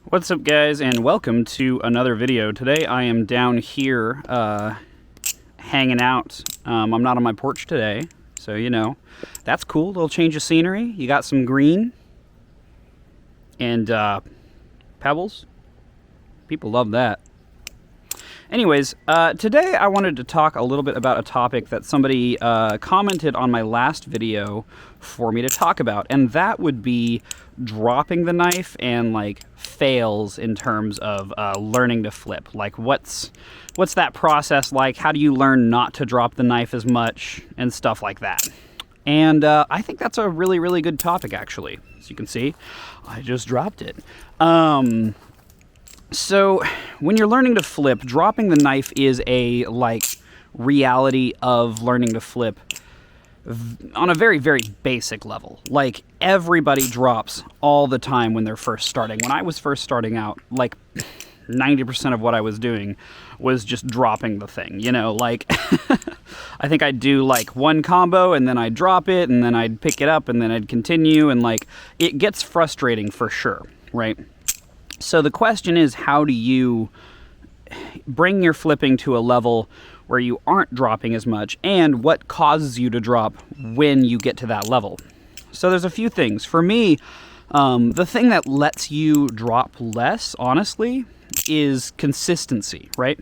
What's up, guys, and welcome to another video. Today I am down here hanging out. I'm not on my porch today, so you know, that's cool. Little change of scenery. You got some green and pebbles. People love that. Anyways, today I wanted to talk a little bit about a topic that somebody commented on my last video for me to talk about, and that would be dropping the knife and like fails in terms of learning to flip. Like what's that process like? How do you learn not to drop the knife as much and stuff like that? And I think that's a really, really good topic, actually. As you can see, I just dropped it. So when you're learning to flip, dropping the knife is a reality of learning to flip on a very, very basic level. Like everybody drops all the time when they're first starting. When I was first starting out, like 90% of what I was doing was just dropping the thing, you know, like I think I'd do like one combo and then I'd drop it and then I'd pick it up and then I'd continue, and like it gets frustrating for sure, right? So the question is, how do you bring your flipping to a level where you aren't dropping as much, and what causes you to drop when you get to that level? So there's a few things. For me, the thing that lets you drop less, honestly, is consistency, right?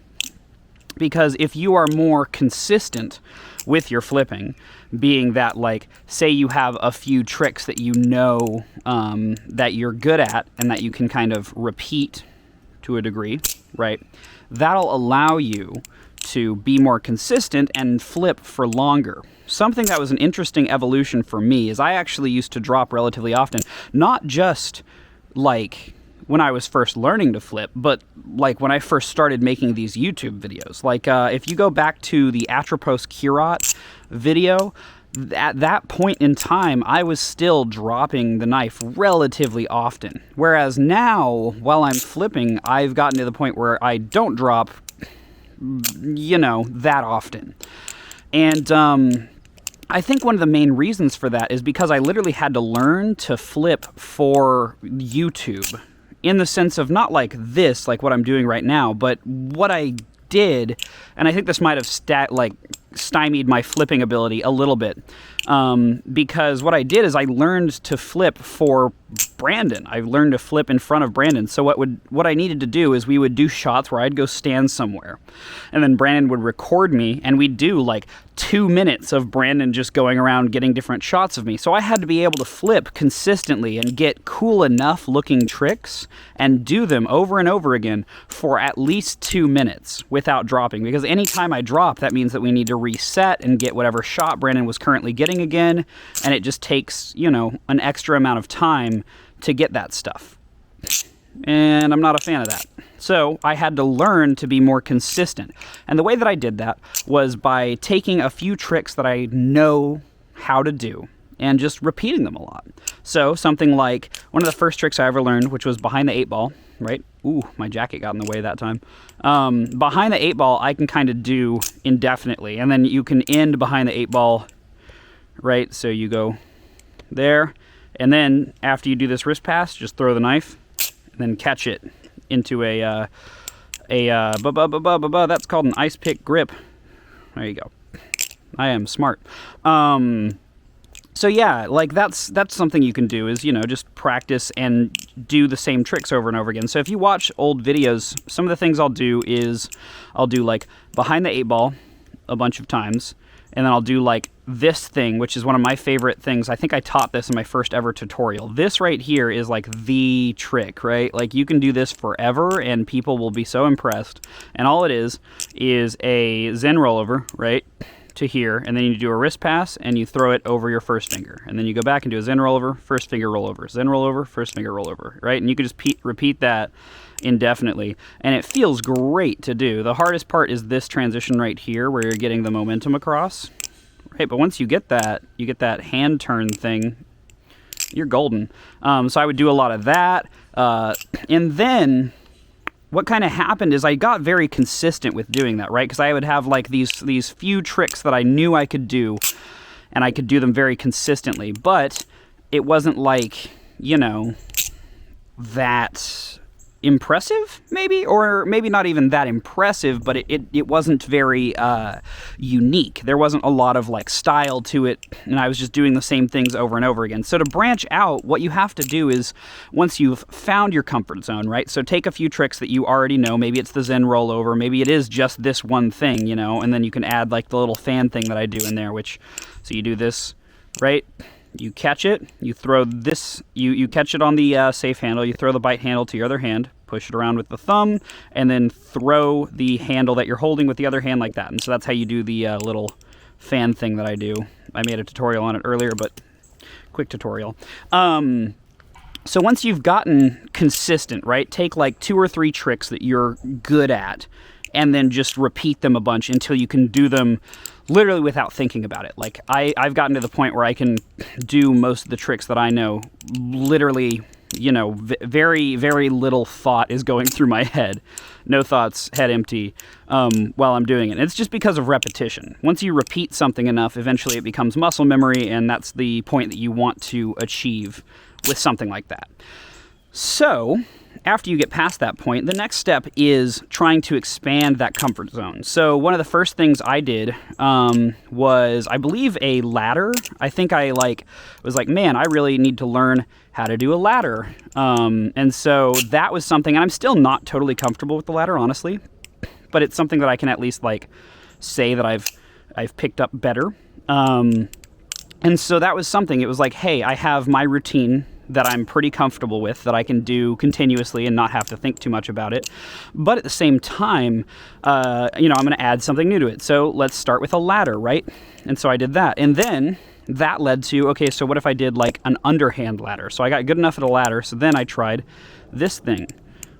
Because if you are more consistent with your flipping, being that, like, say you have a few tricks that you know that you're good at and that you can kind of repeat to a degree, right? That'll allow you to be more consistent and flip for longer. Something that was an interesting evolution for me is I actually used to drop relatively often, not just like when I was first learning to flip, but like when I first started making these YouTube videos. Like if you go back to the Atropos Curat video, at that point in time, I was still dropping the knife relatively often. Whereas now, while I'm flipping, I've gotten to the point where I don't drop, you know, that often. And I think one of the main reasons for that is because I literally had to learn to flip for YouTube. In the sense of not like this, like what I'm doing right now, but what I did, and I think this might have stymied my flipping ability a little bit, because what I did is I learned to flip for Brandon. I learned to flip in front of Brandon. So what I needed to do is we would do shots where I'd go stand somewhere, and then Brandon would record me, and we'd do like 2 minutes of Brandon just going around getting different shots of me. So I had to be able to flip consistently and get cool enough looking tricks and do them over and over again for at least 2 minutes without dropping. Because anytime I drop, that means that we need to reset and get whatever shot Brandon was currently getting again. And it just takes, you know, an extra amount of time to get that stuff. And I'm not a fan of that. So I had to learn to be more consistent. And the way that I did that was by taking a few tricks that I know how to do and just repeating them a lot. So something like one of the first tricks I ever learned, which was behind the 8-ball, right? Ooh, my jacket got in the way that time. Behind the 8-ball, I can kind of do indefinitely. And then you can end behind the 8-ball, right? So you go there. And then after you do this wrist pass, just throw the knife and then catch it into that's called an ice pick grip. There you go. I am smart. So yeah, like that's something you can do, is, you know, just practice and do the same tricks over and over again. So if you watch old videos, some of the things I'll do is I'll do like behind the 8-ball a bunch of times, and then I'll do like this thing, which is one of my favorite things. I think I taught this in my first ever tutorial. This right here is like the trick, right? Like you can do this forever and people will be so impressed. And all it is a Zen rollover, right, to here, and then you do a wrist pass and you throw it over your first finger. And then you go back and do a Zen rollover, first finger rollover, Zen rollover, first finger rollover, right? And you can just repeat that indefinitely, and it feels great to do. The hardest part is this transition right here where you're getting the momentum across, right? But once you get that hand turn thing, you're golden. So I would do a lot of that, and then what kind of happened is I got very consistent with doing that, right? Because I would have like these few tricks that I knew I could do, and I could do them very consistently, but it wasn't like, you know, that impressive, maybe, or maybe not even that impressive, but it wasn't very unique. There wasn't a lot of like style to it, and I was just doing the same things over and over again. So to branch out, what you have to do is, once you've found your comfort zone, right? So take a few tricks that you already know. Maybe it's the Zen rollover, maybe it is just this one thing, you know, and then you can add like the little fan thing that I do in there, which, so you do this, right? You catch it, you throw this, you catch it on the safe handle, you throw the bite handle to your other hand, push it around with the thumb, and then throw the handle that you're holding with the other hand like that. And so that's how you do the little fan thing that I do. I made a tutorial on it earlier, but quick tutorial. So once you've gotten consistent, right, take like 2 or 3 tricks that you're good at, and then just repeat them a bunch until you can do them literally without thinking about it. Like I've gotten to the point where I can do most of the tricks that I know literally, you know, very, very little thought is going through my head. No thoughts, head empty, while I'm doing it. And it's just because of repetition. Once you repeat something enough, eventually it becomes muscle memory, and that's the point that you want to achieve with something like that. So after you get past that point, the next step is trying to expand that comfort zone. So one of the first things I did was, I believe, a ladder. I think I was like, man, I really need to learn how to do a ladder. And so that was something, and I'm still not totally comfortable with the ladder, honestly, but it's something that I can at least like say that I've picked up better. And so that was something. It was like, hey, I have my routine that I'm pretty comfortable with, that I can do continuously and not have to think too much about it. But at the same time, you know, I'm going to add something new to it. So let's start with a ladder, right? And so I did that. And then that led to, okay, so what if I did like an underhand ladder? So I got good enough at a ladder. So then I tried this thing,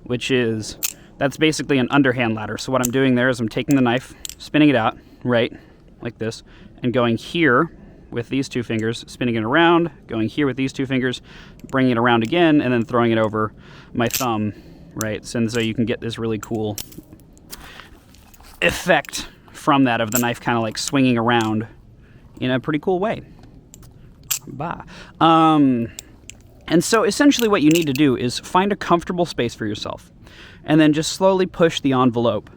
which is, that's basically an underhand ladder. So what I'm doing there is I'm taking the knife, spinning it out, right? Like this, and going here with these 2 fingers, spinning it around, going here with these 2 fingers, bringing it around again, and then throwing it over my thumb, right? And so you can get this really cool effect from that of the knife kind of like swinging around in a pretty cool way. Bah. And so essentially what you need to do is find a comfortable space for yourself, and then just slowly push the envelope,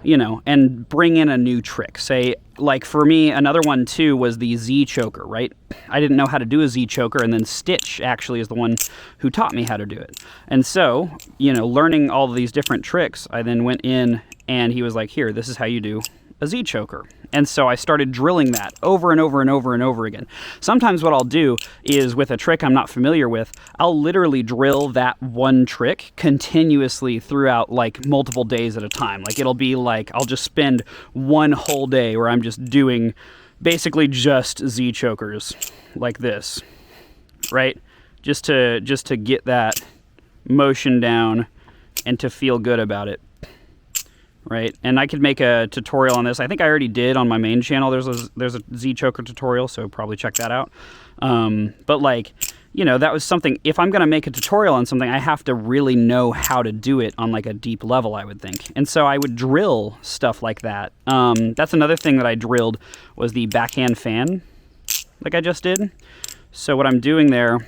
you know, and bring in a new trick. Say, like for me, another one too was the Z choker, right? I didn't know how to do a Z choker, and then Stitch actually is the one who taught me how to do it. And so, you know, learning all of these different tricks, I then went in and he was like, here, this is how you do a Z choker. And so I started drilling that over and over and over and over again. Sometimes what I'll do is, with a trick I'm not familiar with, I'll literally drill that one trick continuously throughout like multiple days at a time. Like it'll be like, I'll just spend one whole day where I'm just doing basically just Z chokers like this, right? Just to get that motion down and to feel good about it. Right, and I could make a tutorial on this. I think I already did on my main channel. There's a Z choker tutorial, so probably check that out. But like, you know, that was something. If I'm going to make a tutorial on something, I have to really know how to do it on like a deep level, I would think. And so I would drill stuff like that. That's another thing that I drilled, was the backhand fan, like I just did. So what I'm doing there,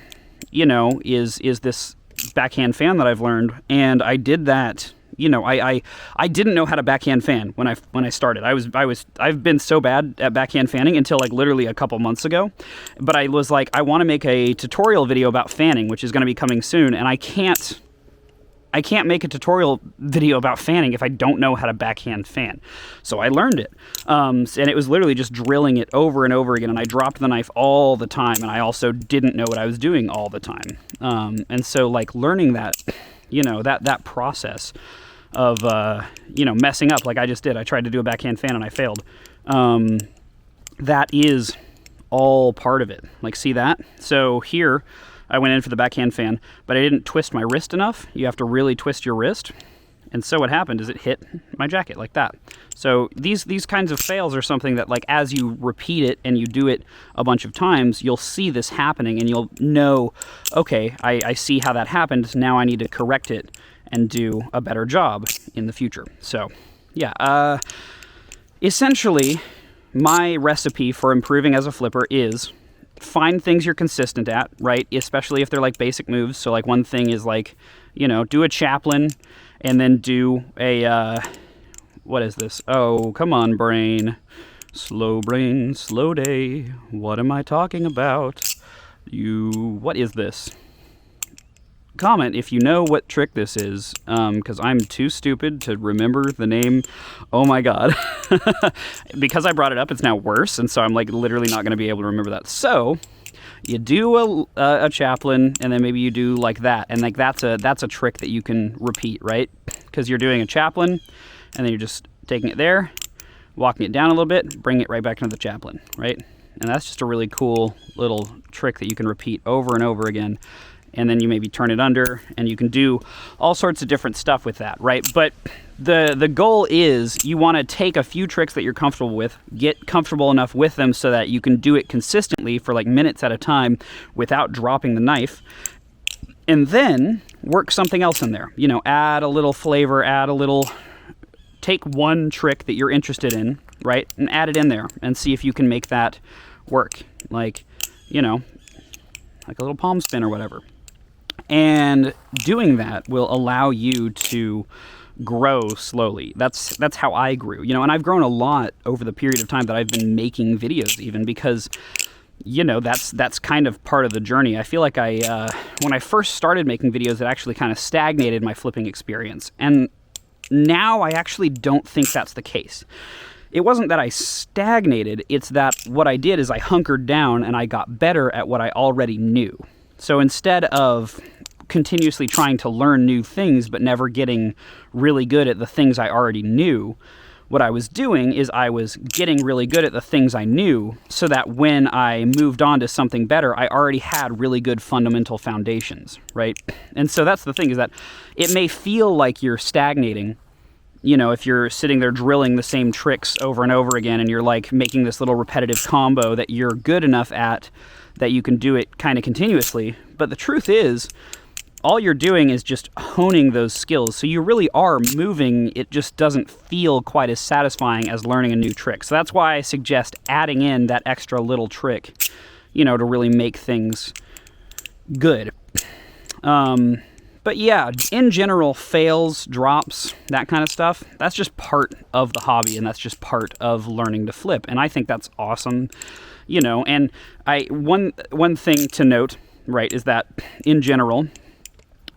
you know, is this backhand fan that I've learned, and I did that. You know, I didn't know how to backhand fan when I started. I've been so bad at backhand fanning until like literally a couple months ago. But I was like, I want to make a tutorial video about fanning, which is going to be coming soon, and I can't make a tutorial video about fanning if I don't know how to backhand fan. So I learned it. And it was literally just drilling it over and over again, and I dropped the knife all the time, and I also didn't know what I was doing all the time. And so like learning that, you know, that process of, you know, messing up like I just did. I tried to do a backhand fan and I failed. That is all part of it. Like, see that? So here I went in for the backhand fan, but I didn't twist my wrist enough. You have to really twist your wrist. And so what happened is it hit my jacket like that. So these kinds of fails are something that, like, as you repeat it and you do it a bunch of times, you'll see this happening and you'll know, okay, I see how that happened. Now I need to correct it and do a better job in the future. So, yeah. Essentially, my recipe for improving as a flipper is find things you're consistent at, right? Especially if they're like basic moves. So like one thing is like, you know, do a chaplain, and then do a, what is this? Oh, come on, brain, slow day. What am I talking about? What is this? Comment if you know what trick this is, because I'm too stupid to remember the name. Oh my god. Because I brought it up, it's now worse, and so I'm like literally not going to be able to remember that. So you do a chaplain, and then maybe you do like that, and like that's a trick that you can repeat, right? Because you're doing a chaplain, and then you're just taking it there, walking it down a little bit, bring it right back into the chaplain, right? And that's just a really cool little trick that you can repeat over and over again. And then you maybe turn it under, and you can do all sorts of different stuff with that, right? But the goal is you want to take a few tricks that you're comfortable with, get comfortable enough with them so that you can do it consistently for like minutes at a time without dropping the knife, and then work something else in there. You know, add a little flavor, take one trick that you're interested in, right, and add it in there and see if you can make that work. Like, you know, like a little palm spin or whatever. And doing that will allow you to grow slowly. That's how I grew, you know, and I've grown a lot over the period of time that I've been making videos, even because, you know, that's kind of part of the journey. I feel like when I first started making videos, it actually kind of stagnated my flipping experience. And now I actually don't think that's the case. It wasn't that I stagnated, it's that what I did is I hunkered down and I got better at what I already knew. So instead of continuously trying to learn new things but never getting really good at the things I already knew, what I was doing is I was getting really good at the things I knew so that when I moved on to something better, I already had really good fundamental foundations, right? And so that's the thing, is that it may feel like you're stagnating, you know, if you're sitting there drilling the same tricks over and over again and you're like making this little repetitive combo that you're good enough at that you can do it kind of continuously. But the truth is, all you're doing is just honing those skills. So you really are moving. It just doesn't feel quite as satisfying as learning a new trick. So that's why I suggest adding in that extra little trick, you know, to really make things good. But yeah, in general, fails, drops, that kind of stuff, that's just part of the hobby, and that's just part of learning to flip. And I think that's awesome, you know. And one thing to note, right, is that in general,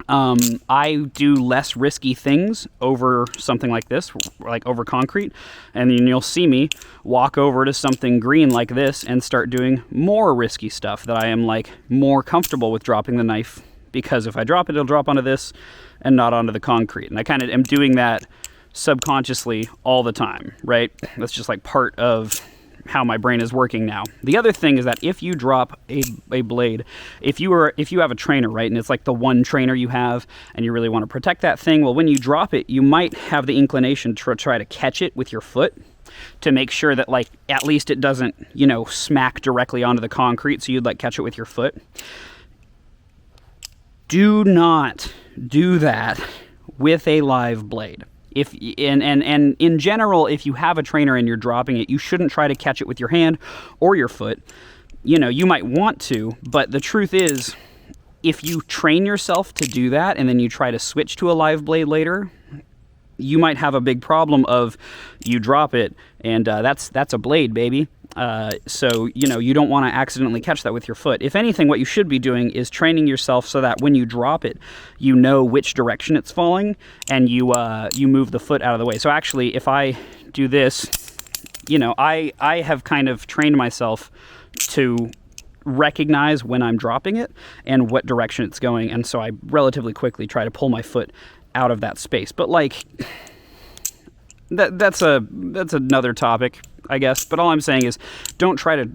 I do less risky things over something like this, like over concrete, and then you'll see me walk over to something green like this and start doing more risky stuff that I am like more comfortable with dropping the knife, because if I drop it, it'll drop onto this and not onto the concrete. And I kind of am doing that subconsciously all the time, right? That's just like part of how my brain is working now. The other thing is that if you drop a blade, if you have a trainer, right, and it's like the one trainer you have and you really want to protect that thing, well, when you drop it, you might have the inclination to try to catch it with your foot to make sure that, like, at least it doesn't, you know, smack directly onto the concrete, so you'd like catch it with your foot. Do not do that with a live blade. And in general, if you have a trainer and you're dropping it, you shouldn't try to catch it with your hand or your foot. You know, you might want to, but the truth is, if you train yourself to do that and then you try to switch to a live blade later, you might have a big problem of you drop it and that's a blade, baby. So, you know, you don't want to accidentally catch that with your foot. If anything, what you should be doing is training yourself so that when you drop it, you know which direction it's falling, and you move the foot out of the way. So actually, if I do this, you know, I have kind of trained myself to recognize when I'm dropping it and what direction it's going, and so I relatively quickly try to pull my foot out of that space. But like, that's another topic, I guess. But all I'm saying is, don't try to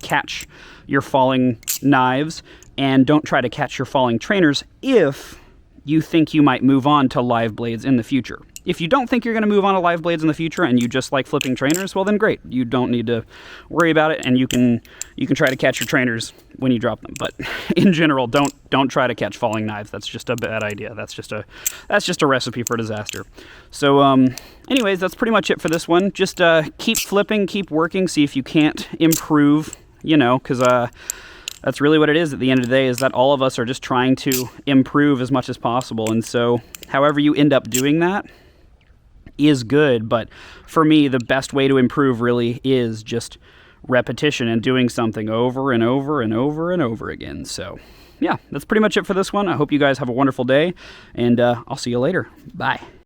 catch your falling knives and don't try to catch your falling trainers if you think you might move on to live blades in the future. If you don't think you're going to move on to live blades in the future and you just like flipping trainers, well then great. You don't need to worry about it, and you can try to catch your trainers when you drop them. But in general, don't try to catch falling knives. That's just a bad idea. That's just a recipe for disaster. So anyways, that's pretty much it for this one. Just keep flipping, keep working, see if you can't improve, you know, because that's really what it is at the end of the day, is that all of us are just trying to improve as much as possible. And so however you end up doing that is good. But for me, the best way to improve really is just repetition and doing something over and over and over and over again. So yeah, that's pretty much it for this one. I hope you guys have a wonderful day, and I'll see you later. Bye.